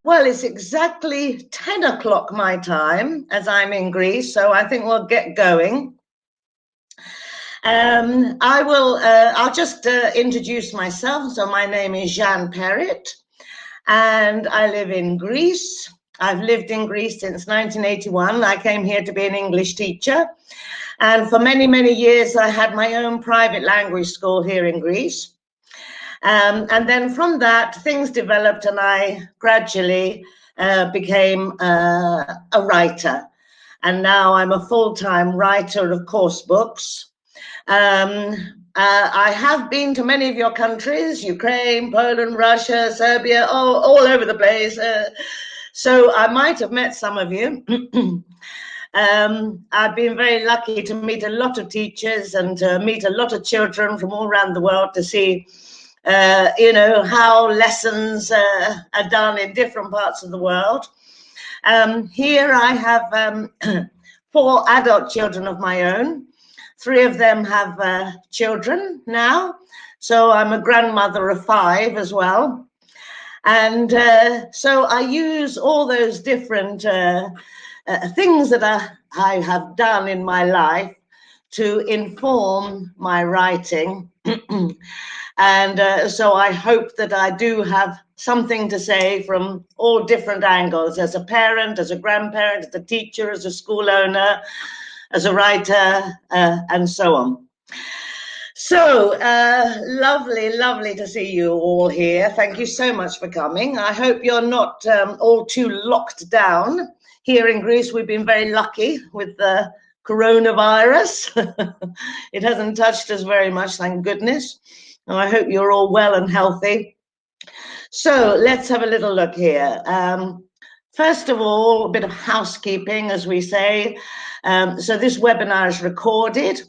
Well, it's exactly 10 o'clock my time as I'm in Greece, so I think we'll get going. I'll just introduce myself. So my name is Jeanne Perrett, and I live in Greece. I've lived in Greece since 1981. I came here to be an English teacher. And for many, many years, I had my own private language school here in Greece. And then from that, things developed, and I gradually became a writer. And now I'm a full-time writer of course books. I have been to many of your countries, Ukraine, Poland, Russia, Serbia, all over the place. So I might have met some of you. I've been very lucky to meet a lot of teachers and to meet a lot of children from all around the world to see how lessons are done in different parts of the world. Here I have 4 adult children of my own. 3 of them have children now. So I'm a grandmother of 5 as well. And so I use all those different things that I have done in my life to inform my writing. And so I hope that I do have something to say from all different angles, as a parent, as a grandparent, as a teacher, as a school owner, as a writer, and so on. So lovely to see you all here. Thank you so much for coming. I hope you're not all too locked down. Here in Greece, we've been very lucky with the coronavirus. It hasn't touched us very much, thank goodness. And I hope you're all well and healthy. So let's have a little look here. First of all, a bit of housekeeping, as we say. So this webinar is recorded,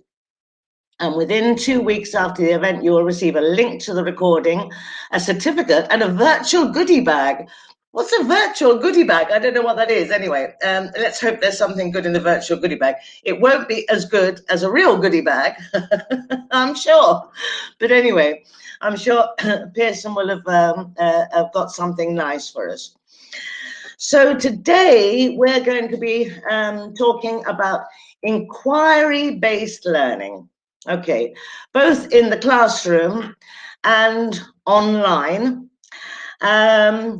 and within 2 weeks after the event, you will receive a link to the recording, a certificate, and a virtual goodie bag. What's a virtual goodie bag? I don't know what that is. Anyway, let's hope there's something good in the virtual goodie bag. It won't be as good as a real goodie bag, I'm sure. But anyway, I'm sure Pearson will have got something nice for us. So today we're going to be talking about inquiry-based learning. Okay, both in the classroom and online.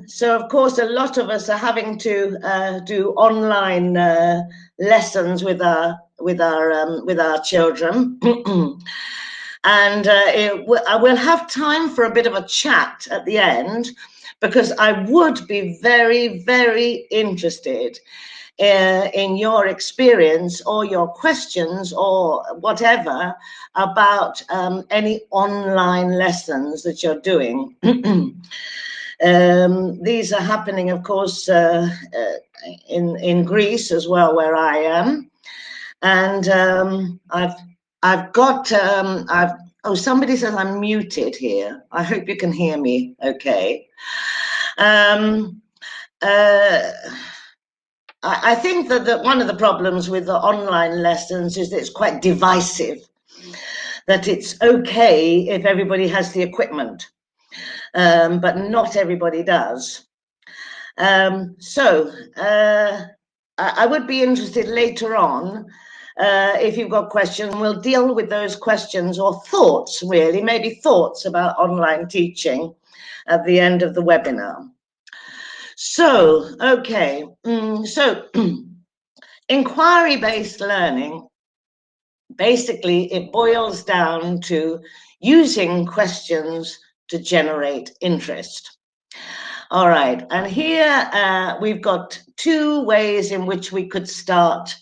So of course, a lot of us are having to do online lessons with our children, and I will have time for a bit of a chat at the end, because I would be very, very interested in your experience or your questions or whatever about any online lessons that you're doing. These are happening, of course, in Greece as well, where I am, and I've got oh, somebody says I'm muted here. I hope you can hear me okay. I think that one of the problems with the online lessons is that it's quite divisive, that it's okay if everybody has the equipment. But not everybody does. So I would be interested later on, if you've got questions, we'll deal with those questions or thoughts, really, maybe thoughts about online teaching at the end of the webinar. So, okay, so inquiry-based learning, basically it boils down to using questions to generate interest. All right, and here we've got 2 ways in which we could start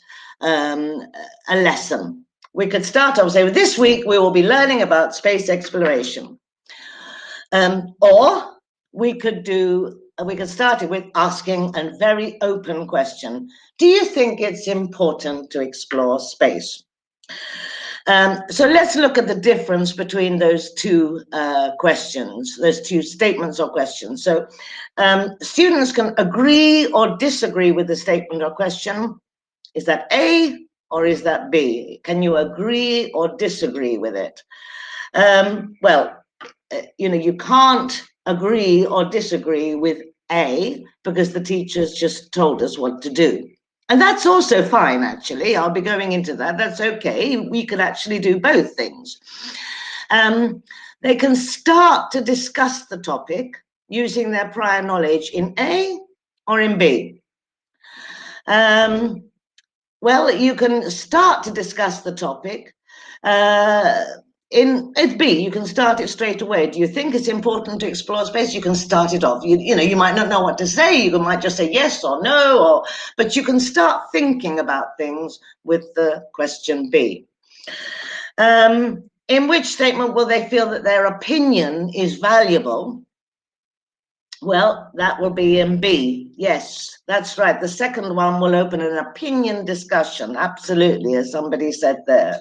a lesson. We could start, I would say, this week we will be learning about space exploration. Or we could start it with asking a very open question. Do you think it's important to explore space? So let's look at the difference between those 2 questions, those 2 statements or questions. So students can agree or disagree with the statement or question. Is that A or is that B? Can you agree or disagree with it? Well, you can't agree or disagree with A, because the teachers just told us what to do. And that's also fine, actually. I'll be going into that. That's okay. We could actually do both things. They can start to discuss the topic using their prior knowledge in A or in B. Well, you can start to discuss the topic in B. You can start it straight away. Do you think it's important to explore space? You can start it off. You know, you might not know what to say. You might just say yes or no, but you can start thinking about things with the question B. In which statement will they feel that their opinion is valuable? Well, that will be in B. Yes, that's right. The second one will open an opinion discussion. Absolutely, as somebody said there.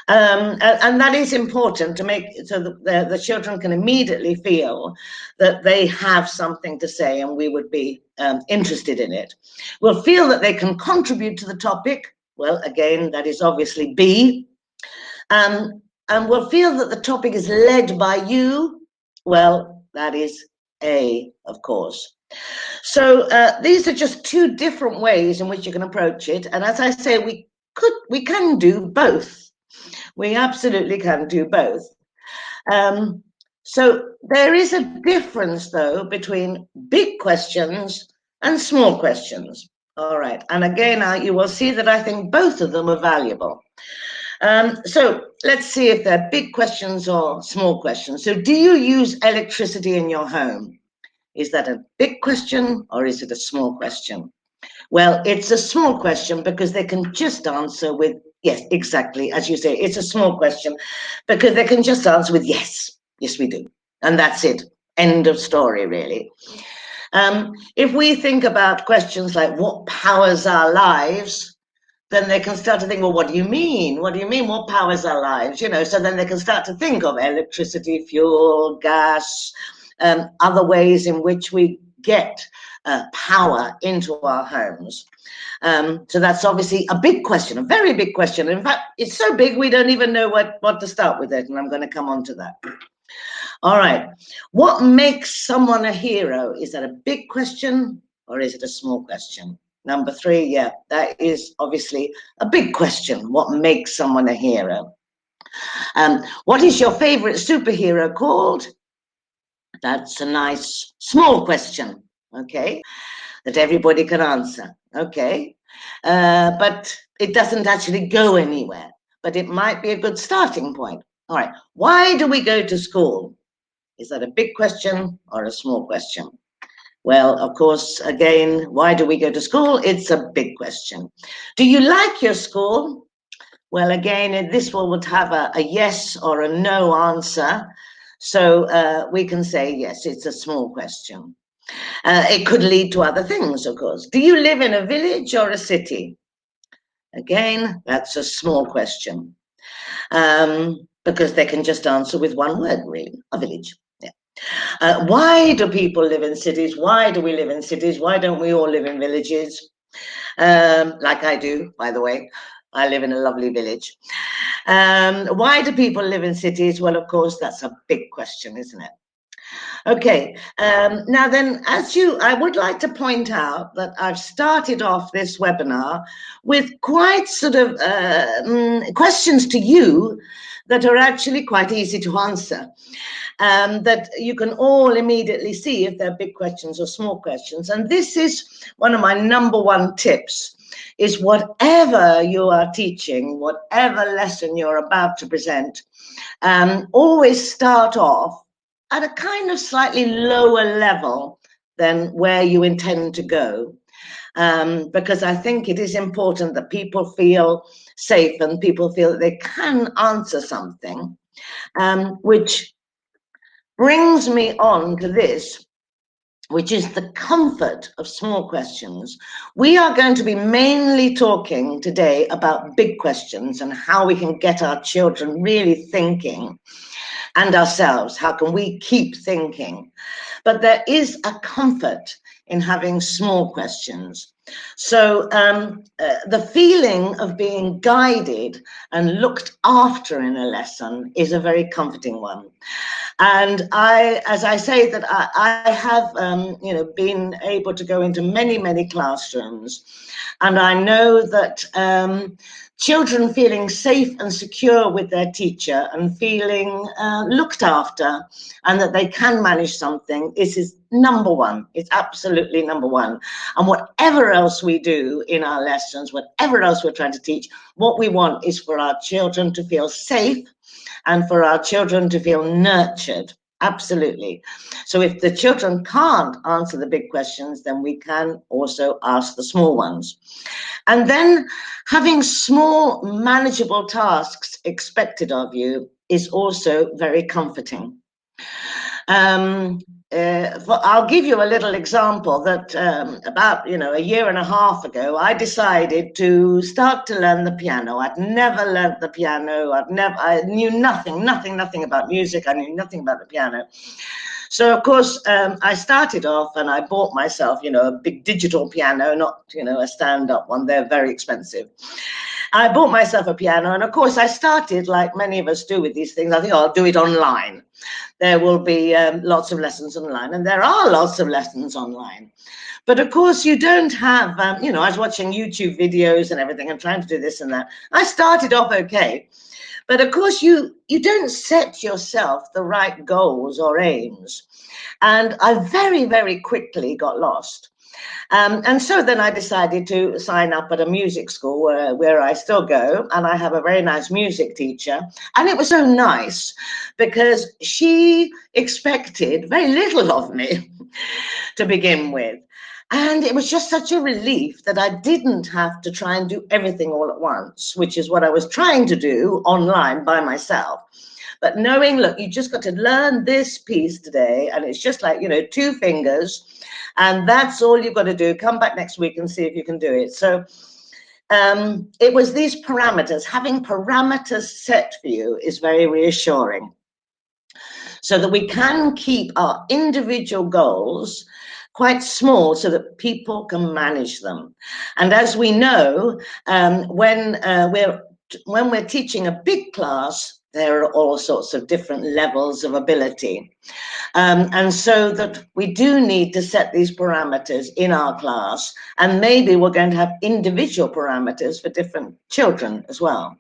And that is important to make so that the children can immediately feel that they have something to say and we would be interested in it. We'll feel that they can contribute to the topic. Well, again, that is obviously B. And we'll feel that the topic is led by you. Well, that is A, of course. So these are just two different ways in which you can approach it. And as I say, we can do both. We absolutely can do both. So there is a difference, though, between big questions and small questions. All right. And again, you will see that I think both of them are valuable. So let's see if they're big questions or small questions. So do you use electricity in your home? Is that a big question or is it a small question? Well, it's a small question because they can just answer with yes, exactly. As you say, it's a small question because they can just answer with yes. Yes, we do. And that's it. End of story, really. If we think about questions like what powers our lives, then they can start to think, well, what do you mean? What do you mean? What powers our lives? You know, so then they can start to think of electricity, fuel, gas, other ways in which we get power into our homes. So that's obviously a big question, a very big question. In fact, it's so big we don't even know what to start with it, and I'm going to come on to that. All right. What makes someone a hero? Is that a big question or is it a small question? Number 3, yeah, that is obviously a big question. What makes someone a hero? What is your favorite superhero called? That's a nice small question, okay, that everybody can answer, okay. But it doesn't actually go anywhere, but it might be a good starting point. All right, why do we go to school? Is that a big question or a small question? Well, of course, again, why do we go to school? It's a big question. Do you like your school? Well, again, this one would have a yes or a no answer. So we can say, yes, it's a small question. It could lead to other things, of course. Do you live in a village or a city? Again, that's a small question. Because they can just answer with one word, really, a village. Why do people live in cities? Why do we live in cities? Why don't we all live in villages? Like I do, by the way. I live in a lovely village. Why do people live in cities? Well, of course, that's a big question, isn't it? Okay, now then, I would like to point out that I've started off this webinar with quite sort of questions to you that are actually quite easy to answer. That you can all immediately see if they're big questions or small questions. And this is one of my number 1 tips, is whatever you are teaching, whatever lesson you're about to present, always start off at a kind of slightly lower level than where you intend to go. Because I think it is important that people feel safe and people feel that they can answer something, which brings me on to this, which is the comfort of small questions. We are going to be mainly talking today about big questions and how we can get our children really thinking, and ourselves, how can we keep thinking? But there is a comfort in having small questions. So the feeling of being guided and looked after in a lesson is a very comforting one. And as I say, that I have, been able to go into many, many classrooms, and I know that children feeling safe and secure with their teacher and feeling looked after, and that they can manage something, is number one. It's absolutely number one. And whatever else we do in our lessons, whatever else we're trying to teach, what we want is for our children to feel safe and for our children to feel nurtured. Absolutely. So if the children can't answer the big questions, then we can also ask the small ones. And then having small, manageable tasks expected of you is also very comforting. I'll give you a little example that about a year and a half ago, I decided to start to learn the piano. I'd never learned the piano. I knew nothing about music. I knew nothing about the piano. So, of course, I started off and I bought myself, a big digital piano, not, a stand-up one. They're very expensive. I bought myself a piano, and of course I started, like many of us do with these things, I think I'll do it online. There will be lots of lessons online, and there are lots of lessons online. But of course you don't have, I was watching YouTube videos and everything and trying to do this and that. I started off okay. But of course you don't set yourself the right goals or aims. And I very, very quickly got lost. And so then I decided to sign up at a music school where I still go, and I have a very nice music teacher. And it was so nice because she expected very little of me to begin with. And it was just such a relief that I didn't have to try and do everything all at once, which is what I was trying to do online by myself. But knowing, look, you just got to learn this piece today, and it's just like, 2 fingers, and that's all you've got to do. Come back next week and see if you can do it. So it was these parameters. Having parameters set for you is very reassuring, so that we can keep our individual goals quite small so that people can manage them. And as we know, when we're teaching a big class, there are all sorts of different levels of ability. And so that we do need to set these parameters in our class, and maybe we're going to have individual parameters for different children as well.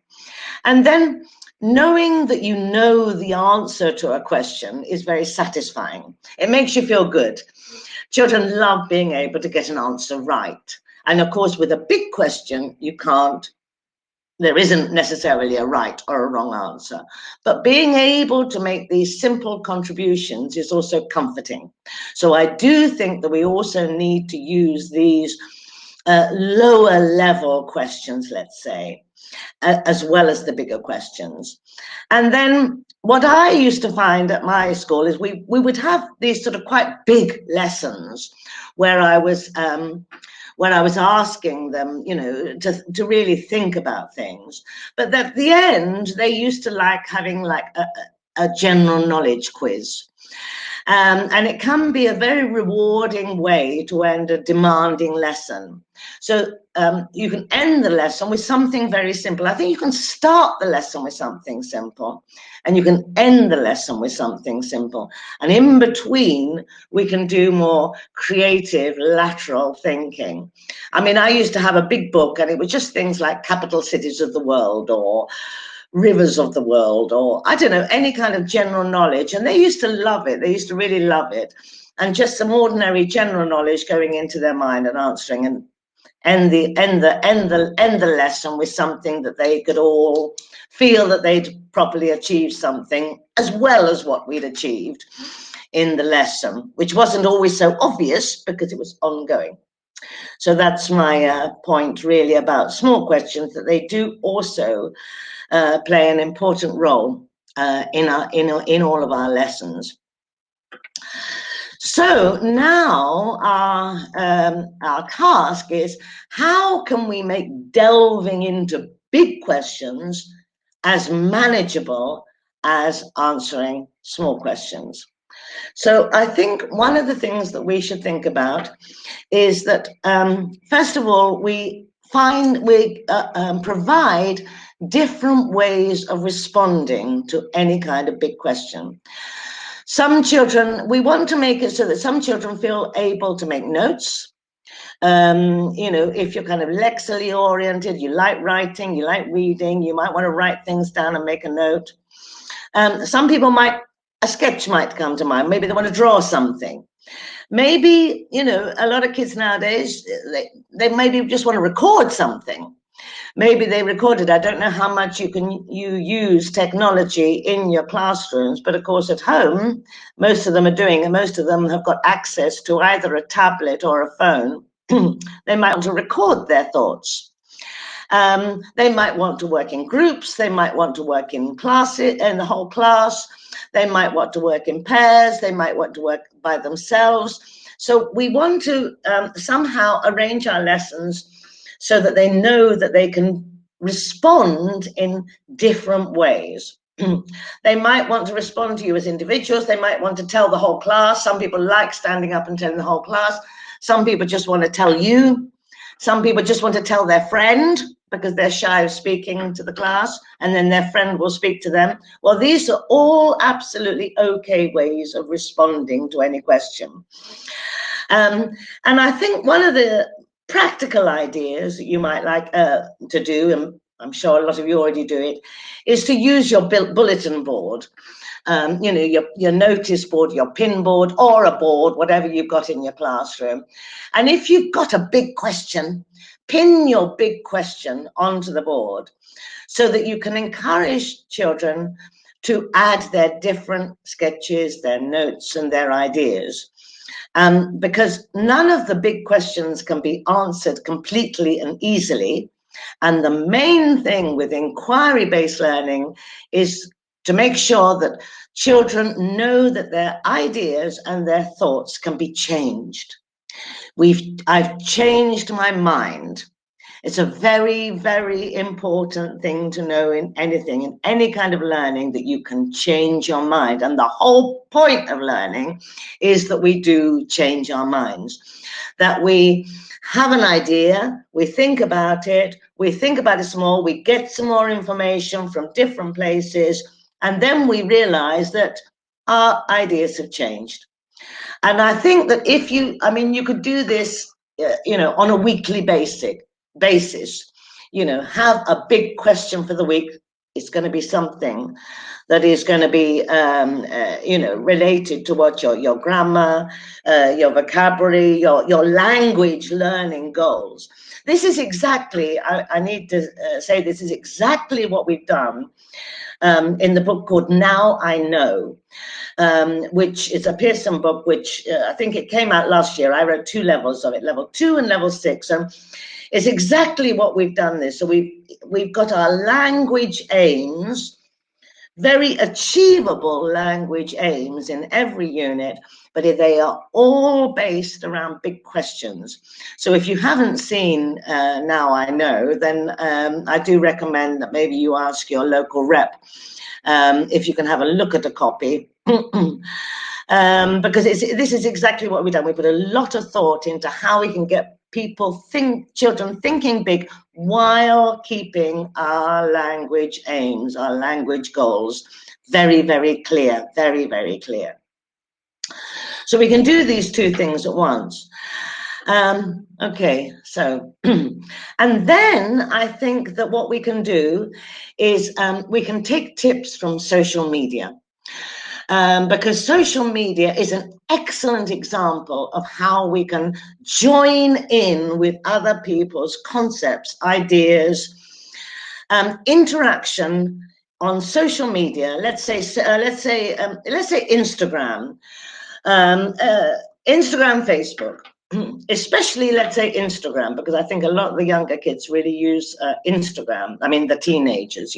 And then knowing that you know the answer to a question is very satisfying. It makes you feel good. Children love being able to get an answer right. And of course, with a big question, there isn't necessarily a right or a wrong answer. But being able to make these simple contributions is also comforting. So I do think that we also need to use these lower level questions, let's say, as well as the bigger questions. And then what I used to find at my school is we would have these sort of quite big lessons where I was asking them, to really think about things. But at the end, they used to like having like a general knowledge quiz. And it can be a very rewarding way to end a demanding lesson. So you can end the lesson with something very simple. I think you can start the lesson with something simple, and you can end the lesson with something simple. And in between, we can do more creative, lateral thinking. I mean, I used to have a big book, and it was just things like capital cities of the world, or rivers of the world, or I don't know, any kind of general knowledge. And they used to love it. They used to really love it. And just some ordinary general knowledge going into their mind and answering, and end the lesson with something that they could all feel that they'd properly achieved something, as well as what we'd achieved in the lesson, which wasn't always so obvious because it was ongoing. So that's my point really about small questions, that they do also play an important role in all of our lessons. So now our task is, how can we make delving into big questions as manageable as answering small questions? So I think one of the things that we should think about is that, first of all, we provide different ways of responding to any kind of big question. Some children, we want to make it so that some children feel able to make notes. If you're kind of lexically oriented, you like writing, you like reading, you might want to write things down and make a note. Some people a sketch might come to mind. Maybe they want to draw something. Maybe, a lot of kids nowadays, they maybe just want to record something. Maybe they recorded. I don't know how much you use technology in your classrooms, but of course at home, most of them are doing, and most of them have got access to either a tablet or a phone. They might want to record their thoughts. They might want to work in groups. They might want to work in the whole class. They might want to work in pairs. They might want to work by themselves. So we want to somehow arrange our lessons so that they know that they can respond in different ways. They might want to respond to you as individuals. They might want to tell the whole class. Some people like standing up and telling the whole class. Some people just want to tell you. Some people just want to tell their friend because they're shy of speaking to the class, and then their friend will speak to them. Well, these are all absolutely okay ways of responding to any question. And I think one of the practical ideas that you might like to do, and I'm sure a lot of you already do it, is to use your bulletin board. Your notice board, your pin board, or a board, whatever you've got in your classroom. And if you've got a big question, pin your big question onto the board so that you can encourage children to add their different sketches, their notes, and their ideas. Because none of the big questions can be answered completely and easily. And the main thing with inquiry-based learning is to make sure that children know that their ideas and their thoughts can be changed. I've changed my mind. It's a very, very important thing to know in anything, in any kind of learning, that you can change your mind. And the whole point of learning is that we do change our minds, that we have an idea, we think about it some more, we get some more information from different places, and then we realize that our ideas have changed. And I think that you could do this, on a weekly basis, have a big question for the week. It's going to be something that is going to be, related to what your grammar, your vocabulary, your language learning goals. This is exactly, I need to say, this is exactly what we've done in the book called Now I Know, which is a Pearson book, which I think it came out last year. I wrote 2 levels of it, level 2 and level 6. And it's exactly what we've done this. So we've got our language aims, very achievable language aims in every unit, but they are all based around big questions. So if you haven't seen Now I Know, then I do recommend that maybe you ask your local rep if you can have a look at a copy. Because this is exactly what we've done. We put a lot of thought into how we can get children thinking big while keeping our language aims, our language goals very, very clear, very, very clear. So we can do these 2 things at once. Okay, so, and then I think that what we can do is we can take tips from social media. Because social media is an excellent example of how we can join in with other people's concepts, ideas, interaction on social media. Let's say Instagram, Facebook. Especially, let's say, Instagram, because I think a lot of the younger kids really use Instagram. I mean, the teenagers,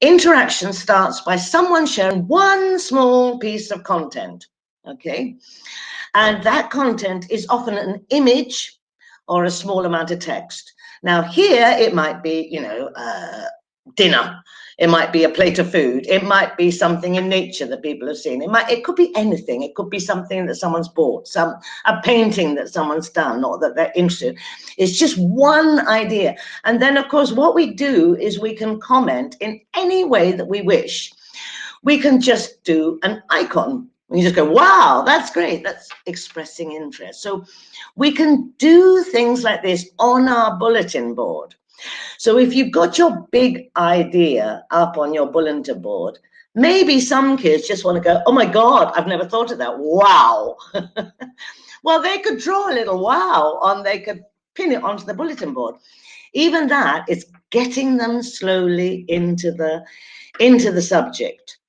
Interaction starts by someone sharing one small piece of content, okay? And that content is often an image or a small amount of text. Now, here it might be, dinner. It might be a plate of food. It might be something in nature that people have seen. It could be anything. It could be something that someone's bought, a painting that someone's done or that they're interested. It's just one idea. And then, of course, what we do is we can comment in any way that we wish. we can just do an icon. And you just go, wow, that's great. That's expressing interest. So we can do things like this on our bulletin board. So if you've got your big idea up on your bulletin board, maybe some kids just want to go, oh my God, I've never thought of that. Wow. Well, they could draw a little wow on, they could pin it onto the bulletin board. Even that is getting them slowly into the subject,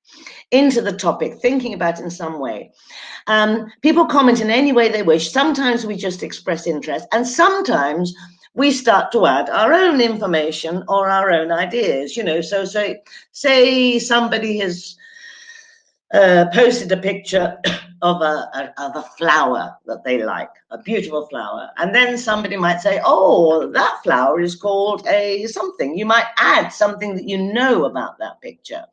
into the topic, thinking about it in some way. People comment in any way they wish. Sometimes we just express interest, and sometimes we start to add our own information or our own ideas, you know. So say somebody has posted a picture of a flower that they like, a beautiful flower, and then somebody might say, oh, that flower is called a something. You might add something that you know about that picture.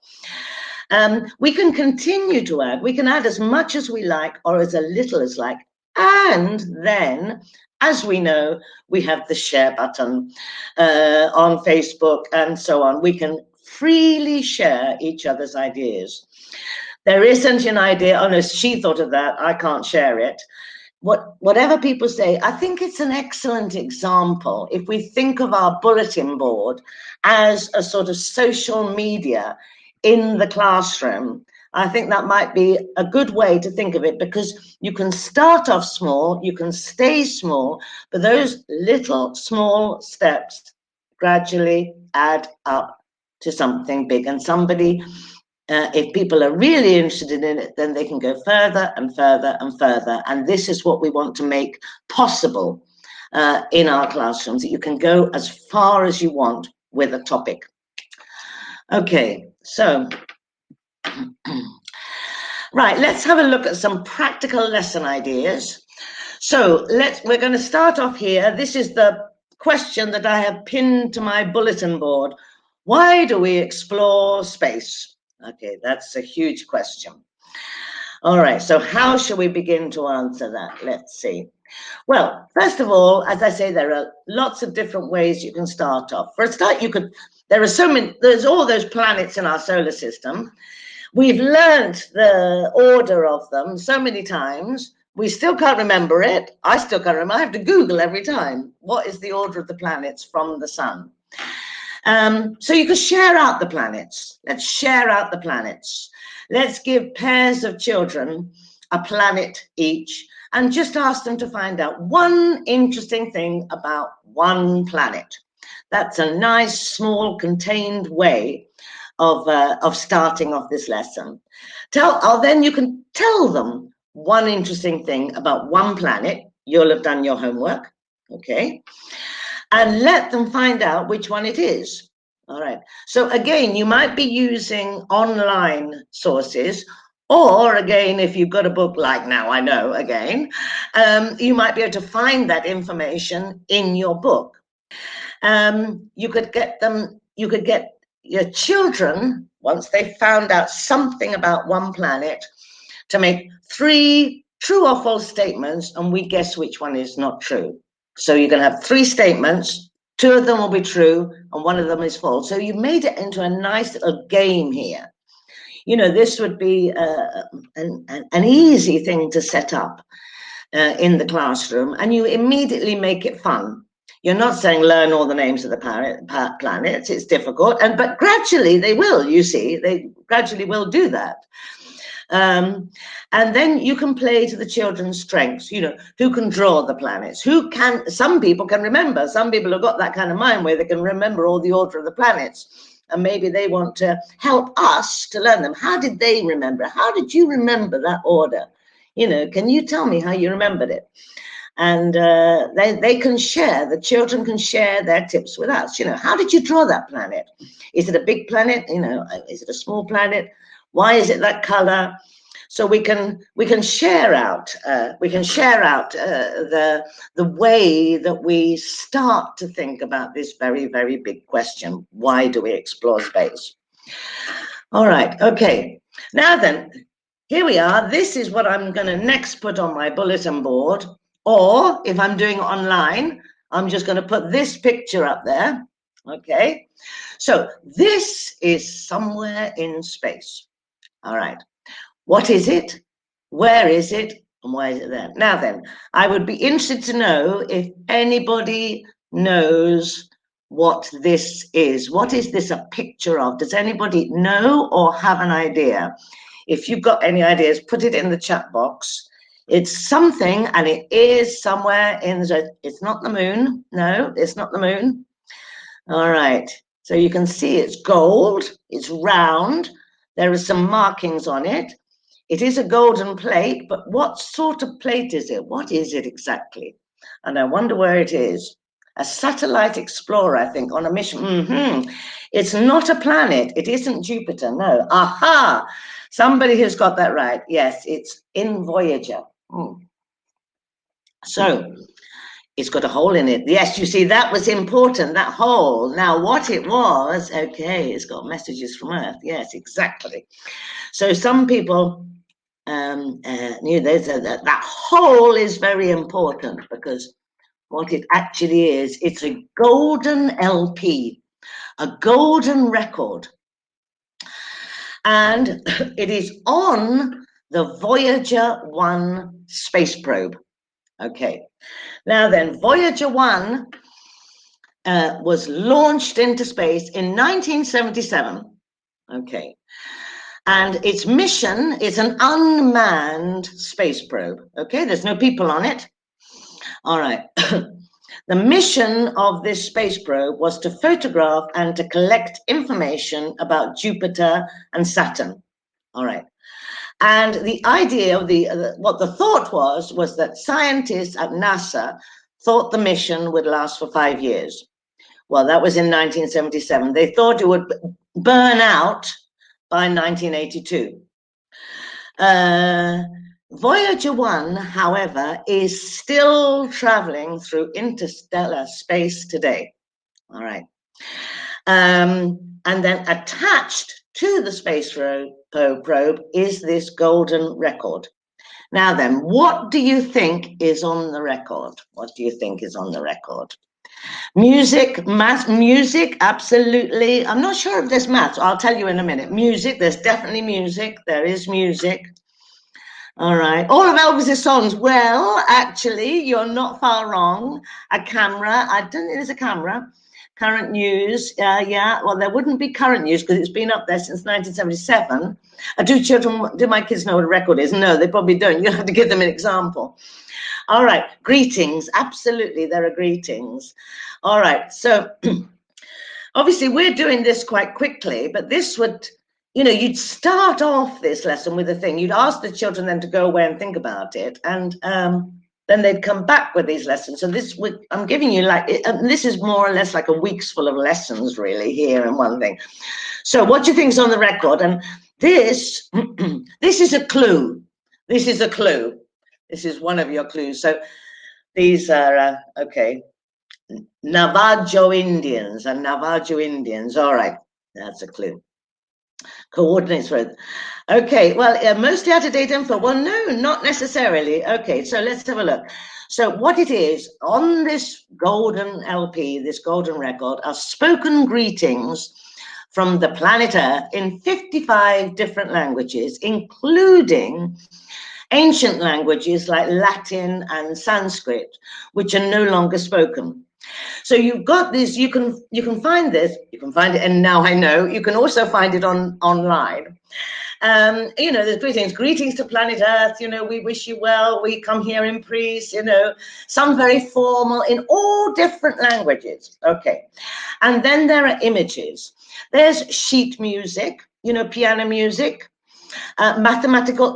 We can continue to add. We can add as much as we like or as a little as like. And then, as we know, we have the share button on Facebook and so on. We can freely share each other's ideas. There isn't an idea, oh no, she thought of that, I can't share it. Whatever people say, I think it's an excellent example if we think of our bulletin board as a sort of social media in the classroom. I think that might be a good way to think of it, because you can start off small, you can stay small, but those little small steps gradually add up to something big. And somebody, if people are really interested in it, then they can go further and further and further. And this is what we want to make possible in our classrooms, that you can go as far as you want with a topic. Okay, so right, let's have a look at some practical lesson ideas. So we're going to start off here. This is the question that I have pinned to my bulletin board. Why do we explore space? Okay, that's a huge question. All right, so how shall we begin to answer that? Let's see. Well, first of all, as I say, there are lots of different ways you can start off. For a start, there's all those planets in our solar system. We've learned the order of them so many times, we still can't remember it. I still can't remember. I have to Google every time. What is the order of the planets from the sun? So you can share out the planets. Let's share out the planets. Let's give pairs of children a planet each and just ask them to find out one interesting thing about one planet. That's a nice, small, contained way of starting off this lesson. Then you can tell them one interesting thing about one planet. You'll have done your homework, okay? And let them find out which one it is. All right. So again, you might be using online sources, or again, if you've got a book like Now I Know, again, you might be able to find that information in your book. You could get your children, once they found out something about one planet, to make 3 true or false statements, and we guess which one is not true. So you're going to have 3 statements, 2 of them will be true, and 1 of them is false. So you made it into a nice little game here. You know, this would be an easy thing to set up in the classroom, and you immediately make it fun. You're not saying learn all the names of the planets. It's difficult, but gradually they will, you see, they gradually will do that. And then you can play to the children's strengths, you know, who can draw the planets, some people can remember, some people have got that kind of mind where they can remember all the order of the planets, and maybe they want to help us to learn them. How did they remember? How did you remember that order? You know, can you tell me how you remembered it? And they can share, the children can share their tips with us. You know, how did you draw that planet? Is it a big planet? You know, is it a small planet? Why is it that color? So we can share out the way that we start to think about this very, very big question. Why do we explore space? All right, okay. Now then, here we are. This is what I'm going to next put on my bulletin board. Or if I'm doing it online, I'm just going to put this picture up there. Okay. So this is somewhere in space. All right. What is it? Where is it? And why is it there? Now then, I would be interested to know if anybody knows what this is. What is this a picture of? Does anybody know or have an idea? If you've got any ideas, put it in the chat box. It's something, and it is somewhere in the, it's not the moon. No, it's not the moon. All right. So you can see it's gold, it's round. There are some markings on it. It is a golden plate, but what sort of plate is it? What is it exactly? And I wonder where it is. A satellite explorer, I think, on a mission. It's not a planet. It isn't Jupiter, no. Aha! Somebody has got that right. Yes, it's in Voyager. So it's got a hole in it. Yes, you see, that was important, that hole. Now, what it was, okay, it's got messages from Earth. Yes, exactly. So some people knew that hole is very important, because what it actually is, it's a golden LP, a golden record. And it is on the Voyager 1 space probe. Okay. Now then, Voyager 1 was launched into space in 1977. Okay. And its mission is an unmanned space probe. Okay, there's no people on it. All right. The mission of this space probe was to photograph and to collect information about Jupiter and Saturn. All right. And the idea of what the thought was that scientists at NASA thought the mission would last for 5 years. Well, that was in 1977. They thought it would burn out by 1982. Voyager 1, however, is still traveling through interstellar space today. All right. And then attached to the space probe is this golden record. Now then, what do you think is on the record? What do you think is on the record? Music, math, music, absolutely. I'm not sure if there's maths. I'll tell you in a minute. Music, there's definitely music. There is music. All right. All of Elvis's songs. Well, actually, you're not far wrong. A camera. I don't think there's a camera. Current news. Yeah. Well, there wouldn't be current news because it's been up there since 1977. Do my kids know what a record is? No, they probably don't. You have to give them an example. All right. Greetings. Absolutely. There are greetings. All right. So obviously we're doing this quite quickly, but this would, you'd start off this lesson with a thing. You'd ask the children then to go away and think about it. And then they'd come back with these lessons. So I'm giving you this is more or less like a week's full of lessons really here in one thing. So what do you think is on the record? And this is a clue. This is a clue. This is one of your clues. So these are, okay, Navajo Indians and Navajo Indians. All right, that's a clue. Coordinates for it. Okay, well, mostly out of date info. Well, no, not necessarily. Okay, so let's have a look. So what it is, on this golden LP, this golden record, are spoken greetings from the planet Earth in 55 different languages, including ancient languages like Latin and Sanskrit, which are no longer spoken. So you've got this, you can find this, you can find it, and now I know, you can also find it online. There's greetings to planet Earth, we wish you well, we come here in peace, some very formal in all different languages. Okay. And then there are images. There's sheet music, piano music. Mathematical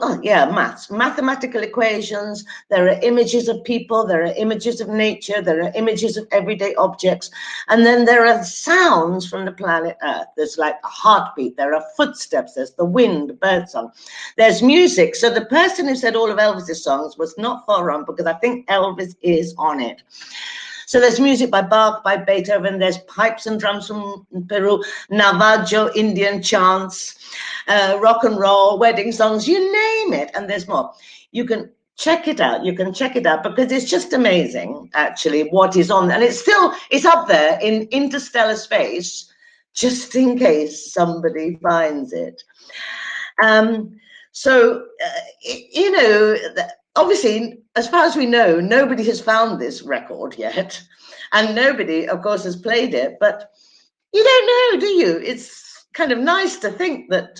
equations. There are images of people, there are images of nature, there are images of everyday objects, and then there are sounds from the planet Earth. There's like a heartbeat, there are footsteps, there's the wind, birdsong, there's music. So the person who said all of Elvis's songs was not far wrong, because I think Elvis is on it. So there's music by Bach, by Beethoven, there's pipes and drums from Peru, Navajo Indian chants, rock and roll, wedding songs, you name it, and there's more. You can check it out. You can check it out because it's just amazing, actually, what is on there. And it's up there in interstellar space, just in case somebody finds it. So, you know, obviously, as far as we know, nobody has found this record yet. And nobody, of course, has played it. But you don't know, do you? It's kind of nice to think that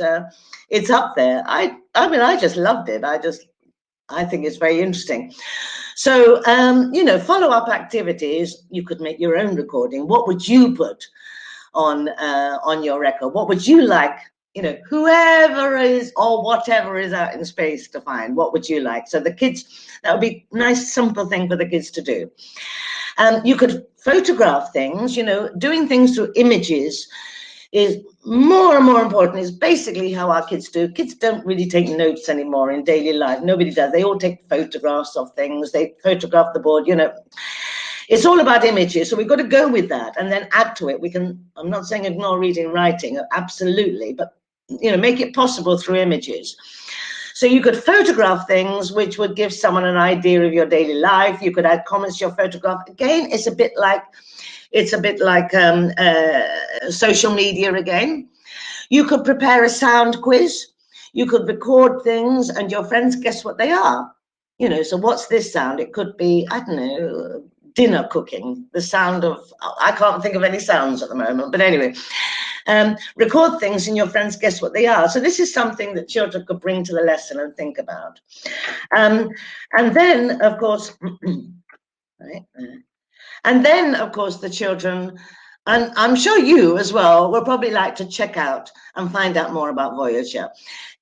it's up there. I mean, I just loved it. I think it's very interesting. So, you know, follow-up activities, you could make your own recording. What would you put on your record? What would you like, you know, whoever is or whatever is out in space to find? What would you like? So the kids, that would be a nice, simple thing for the kids to do. You could photograph things, you know, doing things through images is more and more important. Is basically how our kids do. Kids don't really take notes anymore in daily life. Nobody does. They all take photographs of things. They photograph the board, you know. It's all about images. So we've got to go with that and then add to it. We can, I'm not saying ignore reading and writing, absolutely, but, you know, make it possible through images. So you could photograph things which would give someone an idea of your daily life. You could add comments to your photograph. Again, it's a bit like social media again. You could prepare a sound quiz. You could record things and your friends guess what they are. You know, so what's this sound? It could be, I don't know, dinner cooking, the sound of, I can't think of any sounds at the moment, but anyway, record things and your friends guess what they are. So this is something that children could bring to the lesson and think about. And then, of course, right, and then, of course, the children, and I'm sure you as well, will probably like to check out and find out more about Voyager.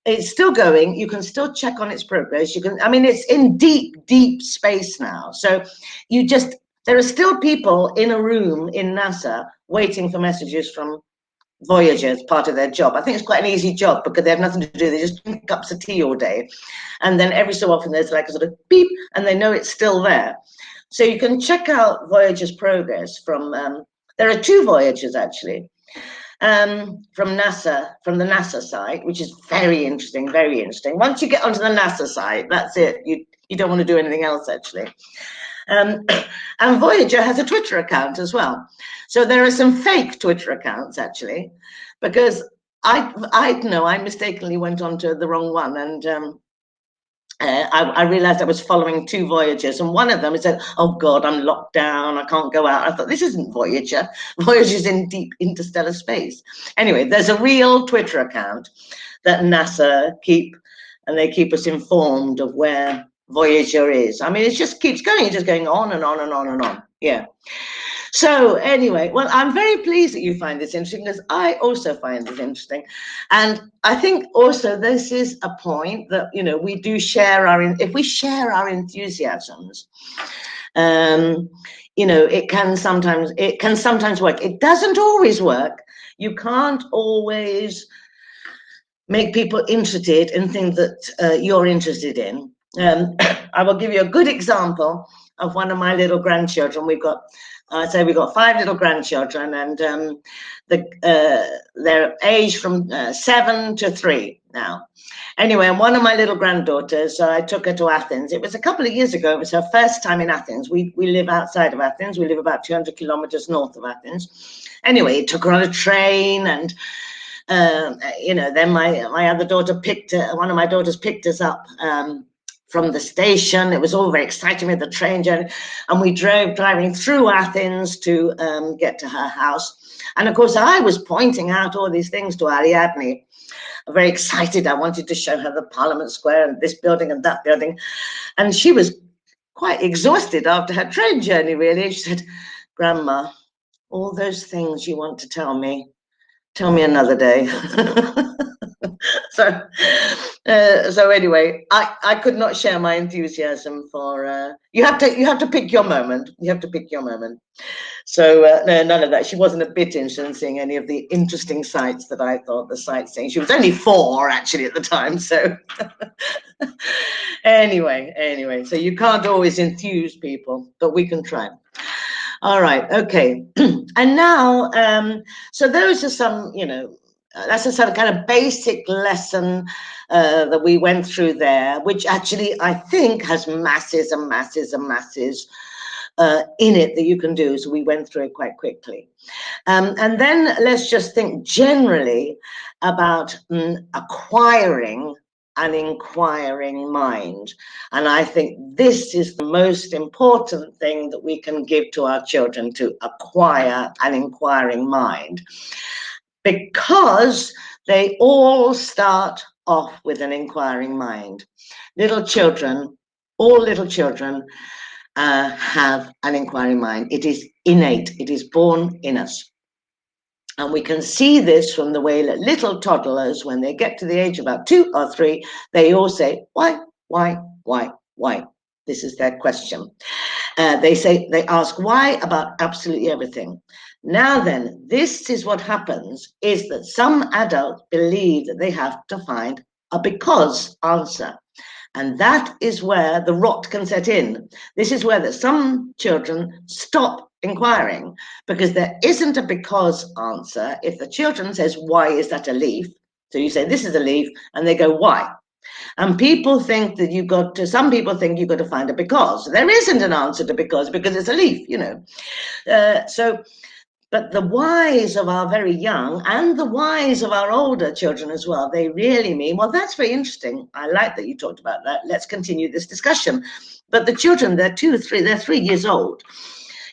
It's still going. You can still check on its progress. You can, I mean, it's in deep, deep space now. So you just, there are still people in a room in NASA waiting for messages from Voyager as part of their job. I think it's quite an easy job because they have nothing to do. They just drink cups of tea all day. And then every so often there's like a sort of beep and they know it's still there. So you can check out Voyager's progress from, there are 2 Voyagers actually, from NASA, from the NASA site, which is very interesting, very interesting. Once you get onto the NASA site, that's it. You don't want to do anything else actually. And Voyager has a Twitter account as well. So there are some fake Twitter accounts actually, because I know I mistakenly went onto the wrong one and I realized I was following 2 Voyagers, and one of them said, oh God, I'm locked down, I can't go out. I thought, this isn't Voyager. Voyager's in deep interstellar space. Anyway, there's a real Twitter account that NASA keep, and they keep us informed of where Voyager is. I mean, it just keeps going, it's just going on and on and on and on. Yeah. So anyway, well, I'm very pleased that you find this interesting because I also find this interesting. And I think also this is a point that, you know, we do share if we share our enthusiasms, you know, it can sometimes work. It doesn't always work. You can't always make people interested in things that you're interested in. I will give you a good example of one of my little grandchildren. We've got 5 little grandchildren, and they're aged from 7 to 3 now. Anyway, and one of my little granddaughters, I took her to Athens. It was a couple of years ago. It was her first time in Athens. We live outside of Athens. We live about 200 kilometers north of Athens. Anyway, took her on a train, and you know, then my other daughter one of my daughters picked us up from the station. It was all very exciting with the train journey, and we driving through Athens to get to her house. And of course, I was pointing out all these things to Ariadne. Very excited. I wanted to show her the Parliament Square and this building and that building, and she was quite exhausted after her train journey. Really, she said, "Grandma, all those things you want to tell me another day." So anyway, I could not share my enthusiasm for you have to pick your moment. You have to pick your moment. So no, none of that. She wasn't a bit interested in seeing any of the interesting sights that I thought the sightseeing. She was only 4 actually at the time. So anyway, so you can't always enthuse people, but we can try. All right, okay. And now, so those are some, you know, that's a sort of kind of basic lesson that we went through there, which actually I think has masses and masses and masses in it that you can do. So we went through it quite quickly. And then let's just think generally about acquiring an inquiring mind. And I think this is the most important thing that we can give to our children, to acquire an inquiring mind, because they all start off with an inquiring mind. Little children, all little children have an inquiring mind. It is innate. It is born in us. And we can see this from the way that little toddlers, when they get to the age of about 2 or 3, they all say, why? This is their question. They ask why about absolutely everything. Now then, this is what happens, is that some adults believe that they have to find a because answer. And that is where the rot can set in. This is where some children stop inquiring, because there isn't a because answer. If the children says, why is that a leaf? So you say, this is a leaf, and they go, why? And people think that some people think you've got to find a because. There isn't an answer to because it's a leaf, you know. But the whys of our very young and the whys of our older children as well, they really mean, well, that's very interesting. I like that you talked about that. Let's continue this discussion. But the children, they're 3 years old.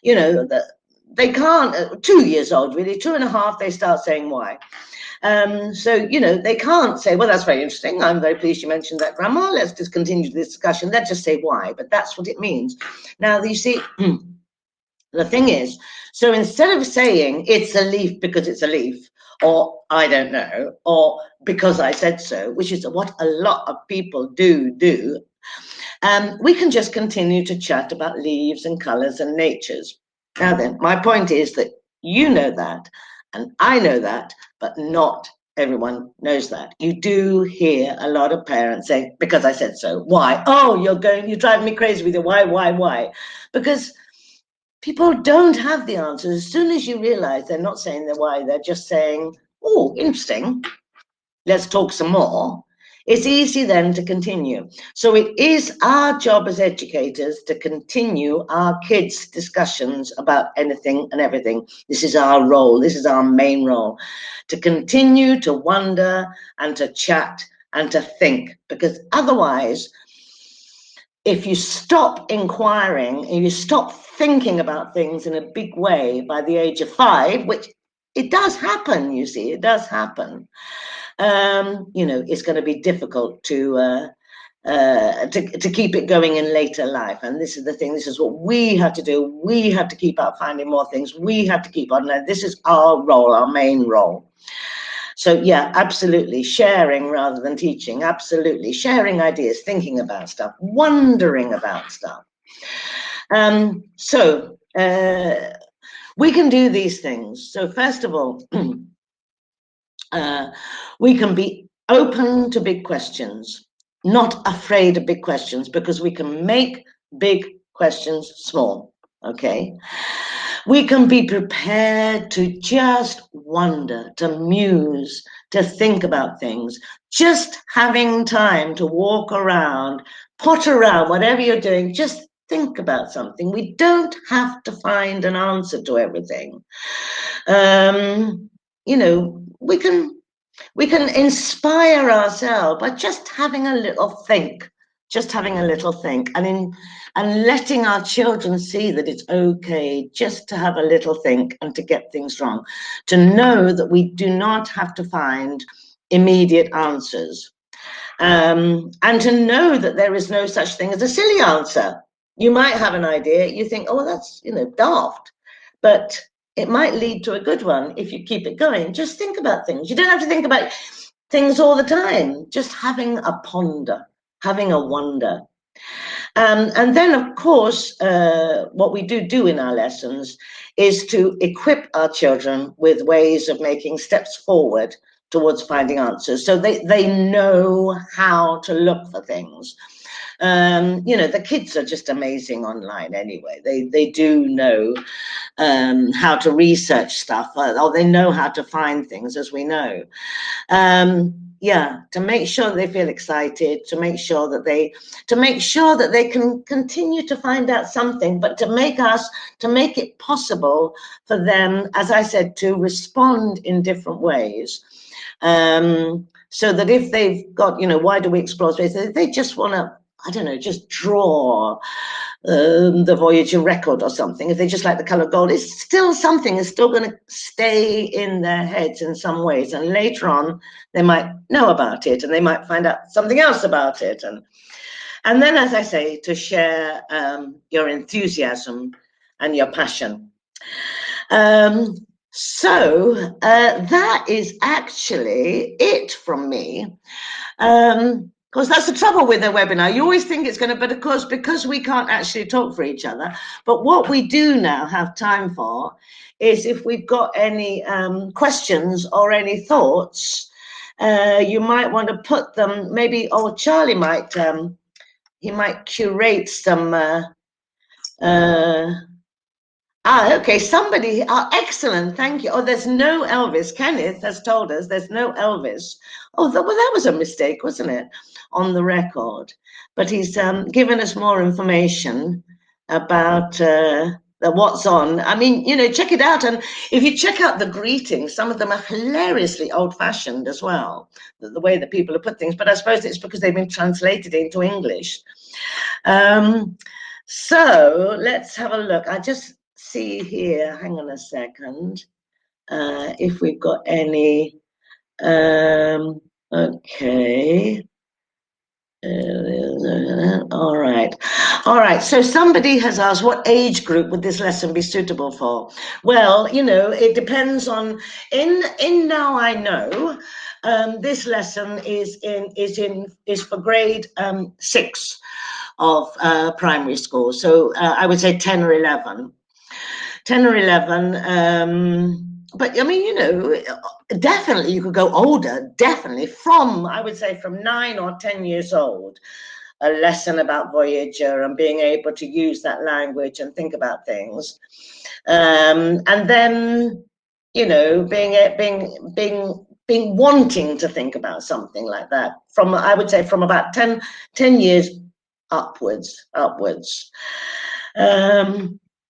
You know, they can't, 2 years old, really, 2.5, they start saying why. So, you know, they can't say, well, that's very interesting. I'm very pleased you mentioned that, Grandma. Let's just continue this discussion. Let's just say why. But that's what it means. Now, you see, the thing is, so instead of saying it's a leaf because it's a leaf, or I don't know, or because I said so, which is what a lot of people do, we can just continue to chat about leaves and colors and natures. Now then, my point is that you know that, and I know that, but not everyone knows that. You do hear a lot of parents say, because I said so. Why? Oh, you're driving me crazy with your why? Because people don't have the answers. As soon as you realize they're not saying their why, they're just saying, oh, interesting, let's talk some more. It's easy then to continue. So it is our job as educators to continue our kids' discussions about anything and everything. This is our role. This is our main role, to continue to wonder and to chat and to think, because otherwise, if you stop inquiring and you stop thinking about things in a big way by the age of 5, which it does happen, you see, it does happen, you know, it's going to be difficult to keep it going in later life. And this is the thing, this is what we have to do. We have to keep out finding more things. We have to keep on. Now, this is our role, our main role. So yeah, absolutely, sharing rather than teaching, absolutely, sharing ideas, thinking about stuff, wondering about stuff. So we can do these things. So first of all, we can be open to big questions, not afraid of big questions, because we can make big questions small, okay? We can be prepared to just wonder, to muse, to think about things. Just having time to walk around, potter around, whatever you're doing, just think about something. We don't have to find an answer to everything. You know, we can inspire ourselves by just having a little think, and letting our children see that it's okay just to have a little think and to get things wrong, to know that we do not have to find immediate answers, and to know that there is no such thing as a silly answer. You might have an idea, you think, oh, that's, you know, daft, but it might lead to a good one if you keep it going. Just think about things. You don't have to think about things all the time, just having a ponder, having a wonder. And then, of course, what we do in our lessons is to equip our children with ways of making steps forward towards finding answers. So they know how to look for things. You know, the kids are just amazing online anyway. They do know how to research stuff, or they know how to find things, as we know. Yeah, to make sure that they feel excited, to make sure that they can continue to find out something, but to make it possible for them, as I said, to respond in different ways. So that if they've got, you know, why do we explore space? They just want to, I don't know, just draw the Voyager record or something. If they just like the color gold, it's still something is still going to stay in their heads in some ways. And later on, they might know about it and they might find out something else about it. And then, as I say, to share your enthusiasm and your passion. So that is actually it from me. Because that's the trouble with a webinar. You always think it's going to, but of course, because we can't actually talk for each other. But what we do now have time for is if we've got any questions or any thoughts, you might want to put them, maybe, or Charlie might, he might curate some, okay, somebody, excellent, thank you. Oh, there's no Elvis. Kenneth has told us there's no Elvis. Oh, well, that was a mistake, wasn't it, on the record? But he's given us more information about the what's on. I mean, you know, check it out. And if you check out the greetings, some of them are hilariously old-fashioned as well, the way that people have put things. But I suppose it's because they've been translated into English. So let's have a look. I just see here, hang on a second, if we've got any, okay. All right, so somebody has asked, what age group would this lesson be suitable for? Well, you know, it depends on, in Now I Know, this lesson is for grade 6 of primary school, so I would say 10 or 11. 10 or 11, but I mean, you know, definitely you could go older, definitely from, I would say from 9 or 10 years old, a lesson about Voyager and being able to use that language and think about things. And then, you know, being wanting to think about something like that from, I would say from about 10 years upwards.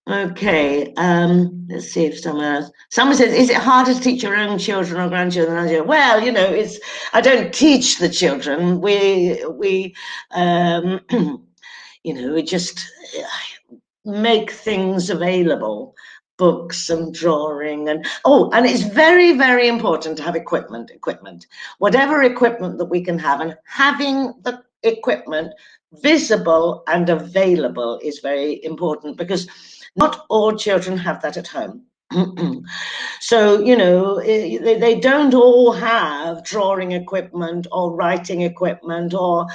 Okay, let's see if someone says, is it harder to teach your own children or grandchildren? Well, you know, I don't teach the children. We you know, we just make things available, books and drawing, and it's very, very important to have equipment. Whatever equipment that we can have, and having the equipment visible and available is very important, because not all children have that at home. So, you know, they don't all have drawing equipment or writing equipment or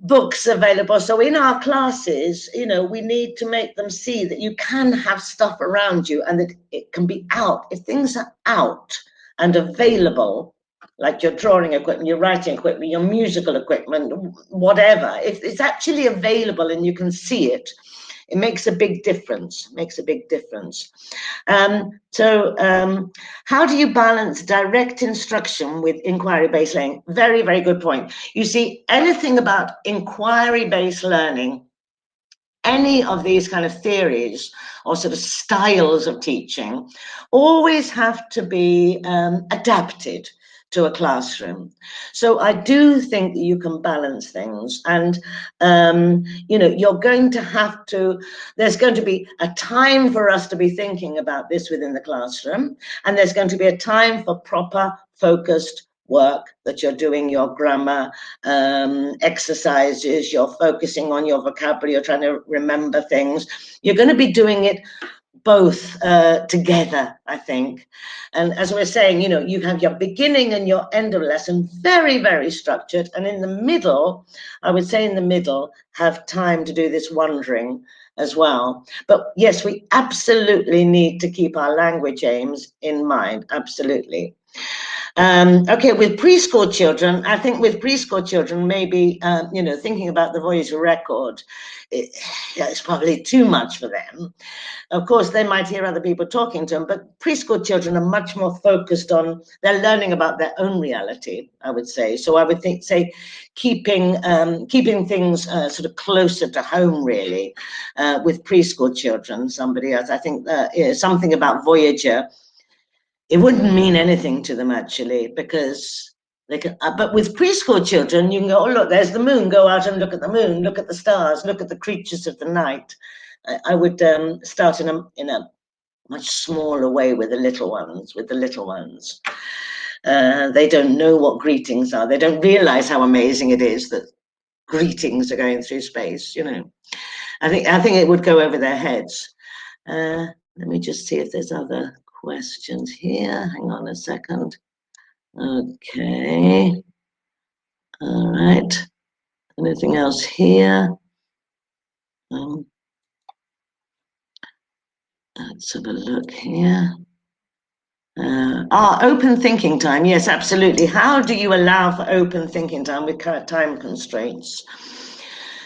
books available. So in our classes, you know, we need to make them see that you can have stuff around you and that it can be out. If things are out and available, like your drawing equipment, your writing equipment, your musical equipment, whatever, if it's actually available and you can see it, it makes a big difference, So how do you balance direct instruction with inquiry-based learning? Very, very good point. You see, anything about inquiry-based learning, any of these kind of theories or sort of styles of teaching always have to be adapted to a classroom. So I do think that you can balance things, and you know, you're going to have to, there's going to be a time for us to be thinking about this within the classroom, and there's going to be a time for proper focused work, that you're doing your grammar exercises, you're focusing on your vocabulary, you're trying to remember things. You're going to be doing it both together, I think. And as we're saying, you know, you have your beginning and your end of lesson very, very structured. And in the middle, I would say in the middle, have time to do this wondering as well. But yes, we absolutely need to keep our language aims in mind. Absolutely. Okay, with preschool children, I think with preschool children, maybe, you know, thinking about the voice record, it's probably too much for them. Of course, they might hear other people talking to them, but preschool children are much more focused on, they're learning about their own reality, I would say. So I would say keeping things sort of closer to home, really, with preschool children. Somebody else, I think something about Voyager, it wouldn't mean anything to them, actually, because they can, but with preschool children, you can go, oh, look, there's the moon, go out and look at the moon, look at the stars, look at the creatures of the night. I would start in a much smaller way with the little ones, They don't know what greetings are. They don't realize how amazing it is that greetings are going through space, you know. I think it would go over their heads. Let me just see if there's other questions here. Hang on a second. Okay. All right. Anything else here? Let's have a look here. Open thinking time. Yes, absolutely. How do you allow for open thinking time with time constraints?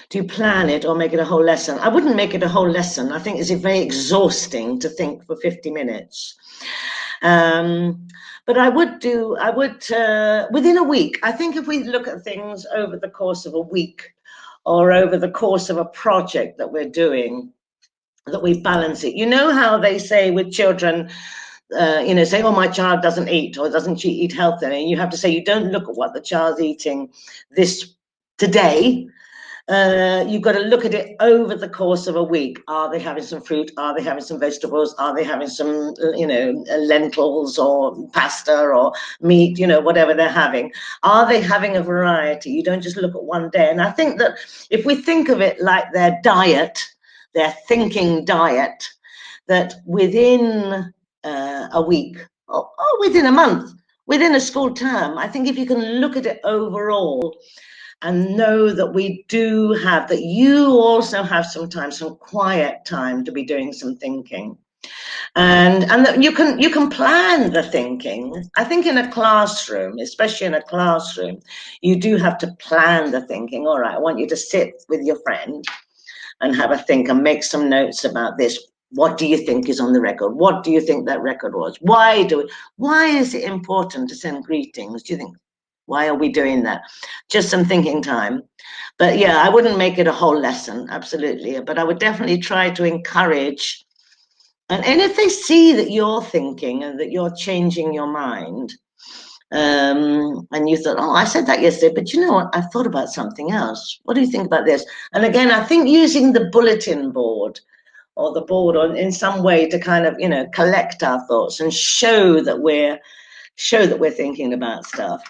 Do you plan it or make it a whole lesson? I wouldn't make it a whole lesson. I think it's very exhausting to think for 50 minutes. But I would, within a week, I think if we look at things over the course of a week or over the course of a project that we're doing, that we balance it. You know how they say with children, you know, say, oh, my child doesn't eat or doesn't she eat healthily? And you have to say, you don't look at what the child's eating today. You've got to look at it over the course of a week. Are they having some fruit? Are they having some vegetables? Are they having some, you know, lentils or pasta or meat, you know, whatever they're having? Are they having a variety? You don't just look at one day. And I think that if we think of it like their diet, their thinking diet, that within a week or within a month, within a school term, I think if you can look at it overall and know that we do have, that you also have sometimes some quiet time to be doing some thinking. And that you can plan the thinking. I think in a classroom, especially in a classroom, you do have to plan the thinking. All right, I want you to sit with your friend and have a think and make some notes about this. What do you think is on the record? What do you think that record was? Why is it important to send greetings? Do you think? Why are we doing that? Just some thinking time. But yeah, I wouldn't make it a whole lesson, absolutely. But I would definitely try to encourage. And if they see that you're thinking and that you're changing your mind, and you thought, oh, I said that yesterday, but you know what? I thought about something else. What do you think about this? And again, I think using the bulletin board or the board in some way to kind of, you know, collect our thoughts and show that we're thinking about stuff.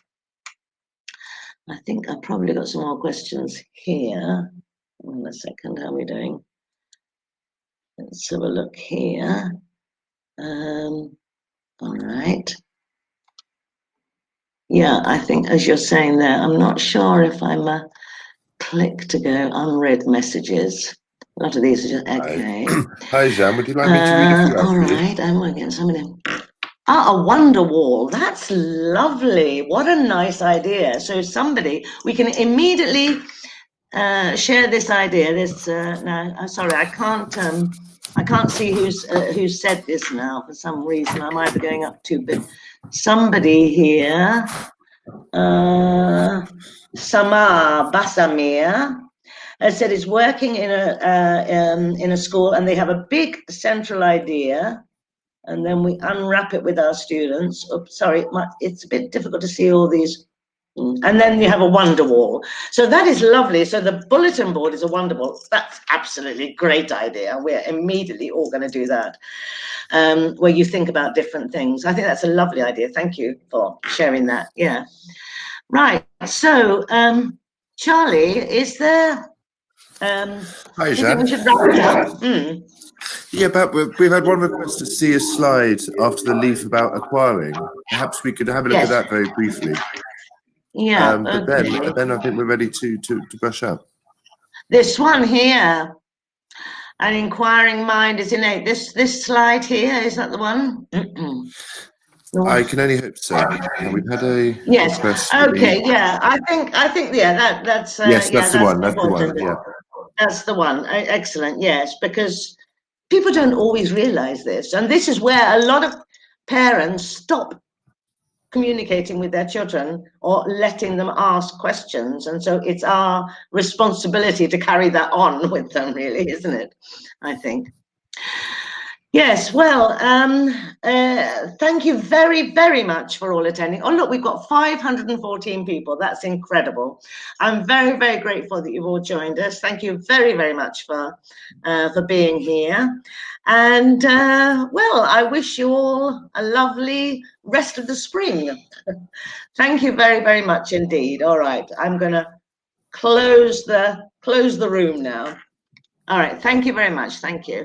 I think I've probably got some more questions here. One second, how are we doing? Let's have a look here. All right. Yeah, I think as you're saying there, I'm not sure if I'm a click to go unread messages. A lot of these are just, okay. Hi, Jeanne, would you like me to read a few out? All right, I'm working on somebody. A wonder wall. That's lovely. What a nice idea. So we can immediately share this idea. This no, I'm sorry, I can't see who's said this now for some reason. I'm either going up too big. Somebody here, Samar Basamir, has said is working in a school and they have a big central idea. And then we unwrap it with our students. Oops, sorry, it's a bit difficult to see all these. And then you have a wonder wall. So that is lovely. So the bulletin board is a wonder wall. That's absolutely great idea. We're immediately all going to do that, where you think about different things. I think that's a lovely idea. Thank you for sharing that. Yeah. Right. So, Charlie, is there... Hi, Jeanne. We should wrap it up. Yeah, but we've had one request to see a slide after the leaf about acquiring. Perhaps we could have a look at that very briefly. Yeah, but then I think we're ready to brush up. This one here, an inquiring mind is innate. This slide here, is that the one? I can only hope so. We've had a yes. request. Okay. Yeah. I think. Yeah. That's. Yes, yeah. that's the That's one. That's the one. Yeah. That's the one. Excellent. Yes, because people don't always realize this, and this is where a lot of parents stop communicating with their children or letting them ask questions, and so it's our responsibility to carry that on with them, really, isn't it? I think. Yes, well, thank you very, very much for all attending. Oh, look, we've got 514 people. That's incredible. I'm very, very grateful that you've all joined us. Thank you very, very much for being here. And, well, I wish you all a lovely rest of the spring. Thank you very, very much indeed. All right, I'm going to close the room now. All right, thank you very much. Thank you.